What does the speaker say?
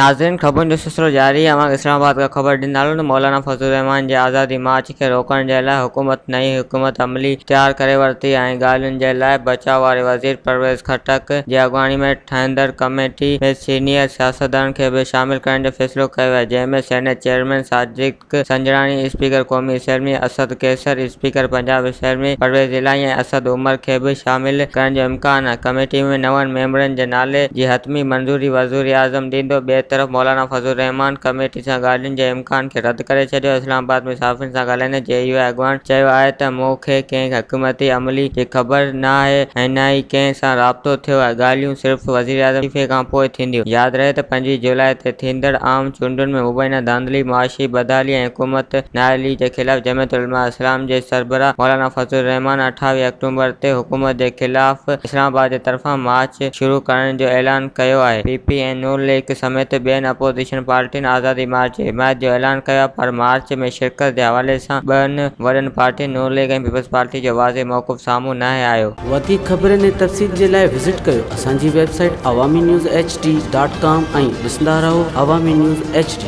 नाज़रीन, ख़बरुनि जो सिलसिलो जारी है। इस्लामाबाद का ख़बर ॾींदासूं त मौलाना फज़लुर रहमान जे आज़ादी मार्च खे रोकण जे लाइ नई हुकूमत अमली तयारु करे वरिती ऐं ॻाल्हियुनि जे लाइ बचाव वारे वज़ीर परवेज़ खटक जी अॻुवाणी में ठहंदड़ कमेटी में सीनियर सियासतदाननि खे बि शामिल करण जो फ़ैसिलो कयो आहे, जंहिं में senate chairman Sadiq Sanjrani, speaker क़ौमी assembly Asad Qaiser, speaker Punjab assembly Parvez इलाही ऐं असद उमर खे बि शामिल करण जो इम्कान आहे। कमेटी में नवनि मेंबरनि जे नाले जी हतमी मंज़ूरी वज़ीर आज़म ॾींदो। ॿिए तरफ़ मौलाना फज़लुर रहमान कमेटी सां ॻाल्हियुनि जे इम्कान खे रद्द करे छॾियो। इस्लामाबाद में सहाफ़ियुनि सां ॻाल्हाईंदे JUI अॻुवान चयो आहे त मूंखे कंहिं हुकूमती अमली जी ख़बर न आहे ऐं न ई कंहिं सां राब्तो थियो आहे। ॻाल्हियूं सिर्फ़ वज़ीर आज़म इस्तीफ़े खां पोइ थींदियूं। यादि रहे त 5 जुलाई ते थींदड़ आम चूंडुनि में मुबैना धांधली, मुआशी बदहाली ऐं हुकूमत नाअहली जे ख़िलाफ़ जमियत उलमा इस्लाम जे सरबराह मौलाना फज़लुर रहमान 28 अक्टूबर ते हुकूमत जे ख़िलाफ़ इस्लामाबाद जे तरफ़ां मार्च शुरू करण जो ऐलान कयो आहे। PP ऐं नून लीग समेत ॿियनि अपोज़िशन पार्टियुनि आज़ादी मार्च जी हिमायत जो ऐलान कयो आहे, पर मार्च में शिरकत जे हवाले सां ॿियनि वॾनि पार्टियुनि नून लीग ऐं पीपल्स पार्टी जो वाज़े मौक़िफ़ साम्हूं न आयो। वधीक ख़बरुनि ऐं तफ़सील जे लाइ विज़िट कयो असांजी वेबसाइट awamiNewsHD.com ऐं ॾिसंदा रहो अवामी न्यूज़ HD।